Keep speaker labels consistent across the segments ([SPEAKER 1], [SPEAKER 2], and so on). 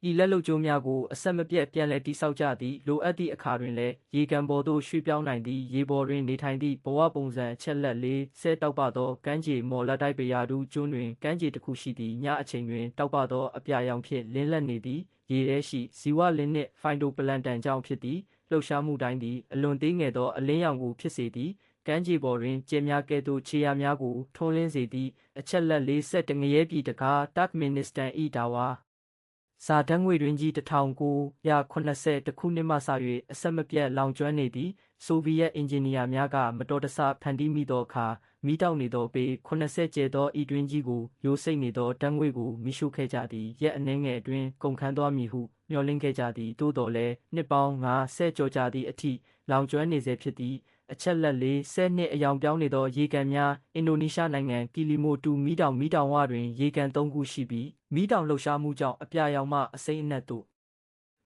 [SPEAKER 1] ဤလက်လုံကျိုးများကိုအဆက်မပြတ်ပြန်လည်တိဆောက်ကြသည်လိုအပ်သည့်အခါတွင်လည်းရေကန်ပေါ်သို့ရွှေ့ပြောင်းနိုင်သည့်ရေပေါ်တွင်နေထိုင်သည့်ဘဝပုံစံအချက်လက်လေးဆဲတောက်ပသောကမ်းခြေမော်လက်တိုက်ပရာတူကျွန်းတွင်ကမ်းခြေတစ်ခုရှိသည်ညအချိန်တွင်တောက်ပသောအပြာရောင်ဖြင့်လင်းလက်နေသည်ရေထဲရှိဇီဝလင်းနှင့်ဖိုင်တိုပလန်တန်ကြောင့်ဖြစ်သည်လှုပ်ရှားမှုတိုင်းသည်အလွန်သေးငယ်သောအလင်းရောင်ကိုဖြစ်စေသည်ကမ်းခြေပေါ်တွင်ကျဲများကဲ့သို့ခြေရာများကိုထွန်းလင်းစေသည့်အချက်လက်လေးဆက်တငရဲပြည်တကားတပ်မင်နစ္စတန်ဤဒါဝါစာတန်းငွေတွင်ကြီး1980ခုနှစ်မှစ၍အဆက်မပြတ်လောင်ကျွမ်းနေသည်ဆိုဗီယက်အင်ဂျင်နီယာများကမတော်တဆဖန်တီးမိသောအခါမိတောက်နေသောပေ80ကျဲသောဤတွင်ကြီးကိုရိုးစိတ်နေသောတန်းငွေကိုမိရှုခဲ့ကြသည်ရက်အနှဲငယ်အတွင်းကုန်ခန်းသွားမည်ဟုမျှော်လင့်ခဲ့ကြသည်သို့တော်လည်းနှစ်ပေါင်း50ကျော်ကြာသည့်အထိလောင်ကျွမ်းနေစေဖြစ်သည်အချက်လက်လေး10နှစ်အယောင်ပြောင်းနေသောရေကန်များအင်ဒိုနီးရှားနိုင်ငံကီလီမိုတူမီတောင်ဝတွင်ရေကန်3ခုရှိပြီးမီတောင်လှုပ်ရှားမှုကြောင့်အပြာရောင်မှအစိမ်းအနက်သို့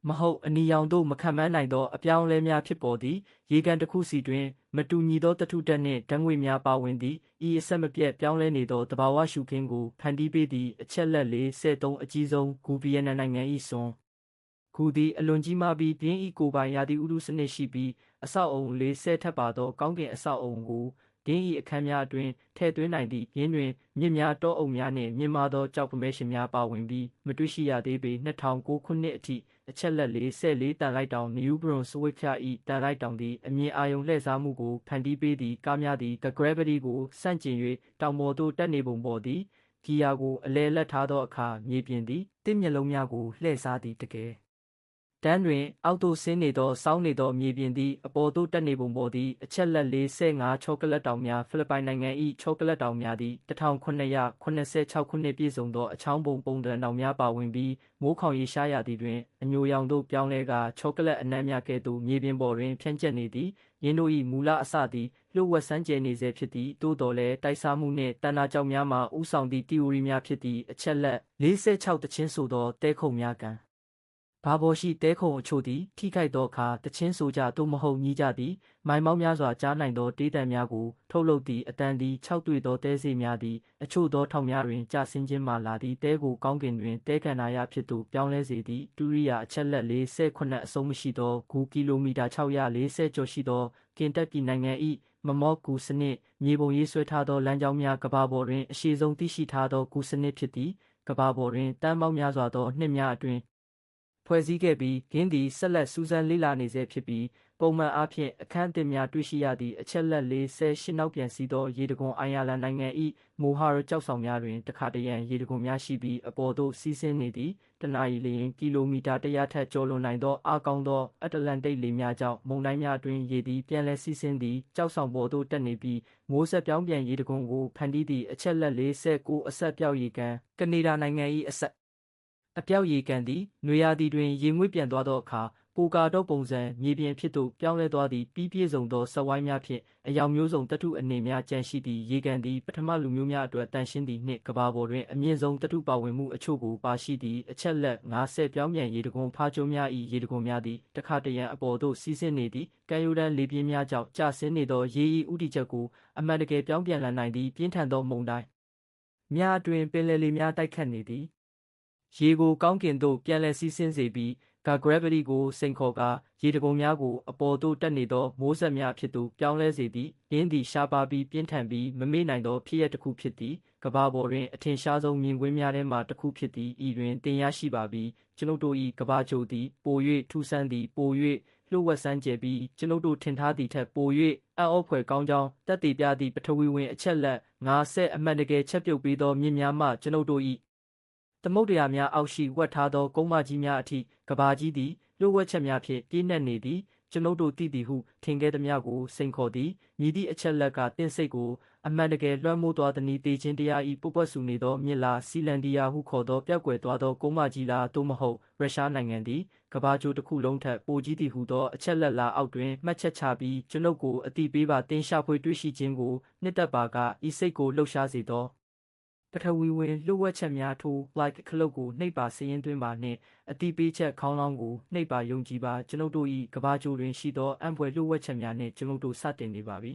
[SPEAKER 1] မဟုတ်အနီရောင်သို့မခံမှန်းနိုင်သောအပြောင်းအလဲများဖြစ်ပေါ်သည်ရေကန်တစ်ခုစီတွင်မတူညီသောတထုတက်နှင့်ဓာတ်ငွေများပါဝင်သည်ဤအဆက်မပြတ်ပြောင်းလဲနေသောတဘာဝရှုခင်းကိုဖန်တီးပေးသည့်အချက်လက်လေး73အကြီးဆုံးဂူဗီယက်နမ်နိုင်ငံ၏စွန်ဂူသည်အလွန်ကြီးမားပြီးပြင်းဤကိုပိုင်ရာသီဥတုစနစ်ရှိပြီးအဆောက်အုံ40ထပ်ပါသောကောင်းကင်အဆောက်အုံကိုဒင်းဤအခန်းများအတွင်းထည့်သွင်းနိုင်သည့်ရင်းတွင်မြစ်များတောအုပ်များနှင့်မြင့်မားသောကျောက်ပမဲရှင်များပါဝင်ပြီးမတွေ့ရှိရသေးပေ2009ခုနှစ်အထိအချက်လက်44တန်လိုက်တောင်နယူးဘရွန်စဝစ်ဖြာဤတန်လိုက်တောင်သည်အမြင်အာရုံလှည့်စားမှုကိုဖန်တီးပေးသည့်ကားများသည် The Gravity ကိုစန့်ကျင်၍တောင်ပေါ်သို့တက်နေပုံပေါ်သည်ဂီယာကိုအလဲလက်ထားသောအခါမြေပြင်သည်တစ်မျက်လုံးများကိုလှည့်စားသည်တကယ်တန်းတွင်အောက်သို့ဆင်းနေသောစောင်းနေသောမြေပြင်သည်အပေါ်သို့တက်နေပုံပေါ်သည်အချက်လက်45ချောကလက်တောင်များဖိလစ်ပိုင်နိုင်ငံ၏ချောကလက်တောင်များသည်1986ခုနှစ်ပြည့်စုံသောအချောင်းပုံပုံသဏ္ဍာန်တောင်များပါဝင်ပြီးမိုးခေါင်ရေရှားရာသီတွင်အညိုရောင်သို့ပြောင်းလဲကာချောကလက်အနှံ့များကဲ့သို့မြေပြင်ပေါ်တွင်ဖြန့်ကျက်နေသည်ယင်းတို့၏မူလအစသည်လျှို့ဝှက်စမ်းကြယ်နေစေဖြစ်သည်သို့တော်လည်းတိုက်စားမှုနှင့်တဏ္ဍာကြောင့်များမှဥဆောင်သည့်တီအိုရီများဖြစ်သည့်အချက်လက်46တခြင်းဆိုသောတဲခုံများကံဘာပေါ်ရှိတဲခုံအချို့သည်ထိခိုက်သောအခါတခြင်းဆိုကြသို့မဟုတ်ညီးကြသည်မိုင်မောင်းများစွာကြားနိုင်သောတေးတံများကိုထုတ်လုပ်သည့်အတန်သည်6တွေ့သောတဲစေများသည်အချို့သောထောင်များတွင်ကျဆင်းခြင်းမှလာသည့်တဲကိုကောင်းကင်တွင်တဲကန္နာရဖြစ်သို့ပြောင်းလဲစေသည်တူရိယာအချက်လက်48အစုံမရှိသောဂူကီလိုမီတာ640ကျော်ရှိသောကင်တက်ကီနိုင်ငံ၏မမော့ကူစနစ်မြေပုံရေးဆွဲထားသောလမ်းကြောင်းများကဘာပေါ်တွင်အရှိဆုံးသိရှိထားသောကူစနစ်ဖြစ်သည်ကဘာပေါ်တွင်တန်းပေါင်းများစွာသောနှစ်များအတွင်းဖွဲ့စည်းခဲ့ပြီးဂင်းသည်ဆက်လက်စူးစမ်းလေ့လာနေဆဲဖြစ်ပြီးပုံမှန်အားဖြင့်အခန်းအသစ်များတွေ့ရှိရသည့်အချက်လက်48နောက်ပြန်စီးသောရေတံခွန်အိုင်ယာလန်နိုင်ငံ၏မိုဟာရကျောက်ဆောင်များတွင်တခါတရံရေတံခွန်များရှိပြီးအပေါ်သို့စီးဆင်းနေသည်တနအီလျင်ကီလိုမီတာ100ထက်ကျော်လွန်နိုင်သောအားကောင်းသောအတ္တလန္တိတ်လေများကြောင့်မုန်တိုင်းများအတွင်းရေသည်ပြန်လည်စီးဆင်းသည်ကျောက်ဆောင်ပေါ်သို့တက်နေပြီးမိုးဆက်ပြောင်းပြန်ရေတံခွန်ကိုဖန်တီးသည့်အချက်လက်49အဆက်ပြောက်ရေကန်ကနေဒါနိုင်ငံ၏အဆက်အပြောက်ရေကန်သည်နွေရာသီတွင်ရေငွေ့ပြန်သွားသောအခါပိုကာတော့ပုံစံမြေပြင်ဖြစ်သို့ပြောင်းလဲသွားသည့်ပြီးပြည့်စုံသောဆက်ဝိုင်းများဖြင့်အယောင်မျိုးစုံတထုအနေများကျန်ရှိသည့်ရေကန်သည်ပထမလူမျိုးများအတွက်တန်ရှင်းသည့်နှင့်ကဘာပေါ်တွင်အမြင့်ဆုံးတထုပါဝင်မှုအချို့ကိုပါရှိသည့်အချက်လက်50ပြောင်းပြန်ရေတံခွန်ဖားကျိုးများ၏ရေတံခွန်များသည်တခါတရံအပေါ်သို့စီးဆင်းနေသည့်ကမ်းရိုးတန်းလေပြင်းများကြောင့်ကျဆင်းနေသောရေ၏ဥတီချက်ကိုအမှန်တကယ်ပြောင်းပြန်လာနိုင်သည့်ပြင်းထန်သောမုန်တိုင်းများအတွင်ပင်လယ်လေများတိုက်ခတ်နေသည်ရေကိုကောင်းကင်သို့ပြန်လည်စီးဆင်းစေပြီးgravity ကိုစိန်ခေါ်ကာရေတံခွန်များကိုအပေါ်သို့တက်နေသောမိုးဆက်များဖြစ်သို့ပြောင်းလဲစေသည်။ရင်းသည်ရှားပါပြီးပြင်းထန်ပြီးမမေ့နိုင်သောဖြစ်ရပ်တစ်ခုဖြစ်သည်။ကမ္ဘာပေါ်တွင်အထင်ရှားဆုံးမြင်ကွင်းများထဲမှတစ်ခုဖြစ်သည်။ဤတွင်တင်ရရှိပါပြီးကျွန်ုပ်တို့၏ကမ္ဘာဂြိုဟ်သည်ပို၍ထူးဆန်းသည်ပို၍လျှို့ဝှက်စမ်းကြယ်ပြီးကျွန်ုပ်တို့ထင်ထားသည့်ထက်ပို၍အံ့ဩဖွယ်ကောင်းကြောင်းသက်သေပြသည့်ပထဝီဝင်အချက်လက်50အမှန်တကယ်ချက်ပြုတ်ပေးသောမြင့်များမှကျွန်ုပ်တို့၏သမုဒ္ဒရာများအောက်ရှိဝှက်ထားသောကုန်းမကြီးများအထိကမ္ဘာကြီးသည်လျှို့ဝှက်ချက်များဖြင့်ပြည့်နှက်နေသည်ကျွန်ုပ်တို့သိသည်ဟုထင်ခဲ့သမျှကိုစိန်ခေါ်သည်မြည်သည့်အချက်လက်ကတင့်စိတ်ကိုအမှန်တကယ်လွှမ်းမိုးသွားသည်နီးတေခြင်းတရား၏ပုပ်ပွက်ဆူနေသောမြစ်လာစီလန်ဒီယာဟုခေါ်သောပျောက်ကွယ်သွားသောကုန်းမကြီးလားသို့မဟုတ်ရုရှားနိုင်ငံသည်ကမ္ဘာဂြိုဟ်တစ်ခုလုံးထက်ပိုကြီးသည်ဟုသောအချက်လက်လားအောက်တွင်မှတ်ချက်ချပြီးကျွန်ုပ်ကိုအတိပေးပါတင်ရှာဖွေတွေ့ရှိခြင်းကိုနှစ်သက်ပါကဤစိတ်ကိုလှုပ်ရှားစေသောပထဝီဝင်လျှို့ဝှက်ချက်များထိုး like ခလုတ်ကိုနှိပ်ပါစည်ရင်းသွင်းပါနှင့်အတိပေးချက်ခေါင်းလောင်းကိုနှိပ်ပါယုံကြည်ပါကျွန်ုပ်တို့၏ကမ္ဘာဂြိုဟ်တွင်ရှိသောအံ့ဖွယ်လျှို့ဝှက်ချက်များနှင့်ကျွန်ုပ်တို့စတင်နေပါပြီ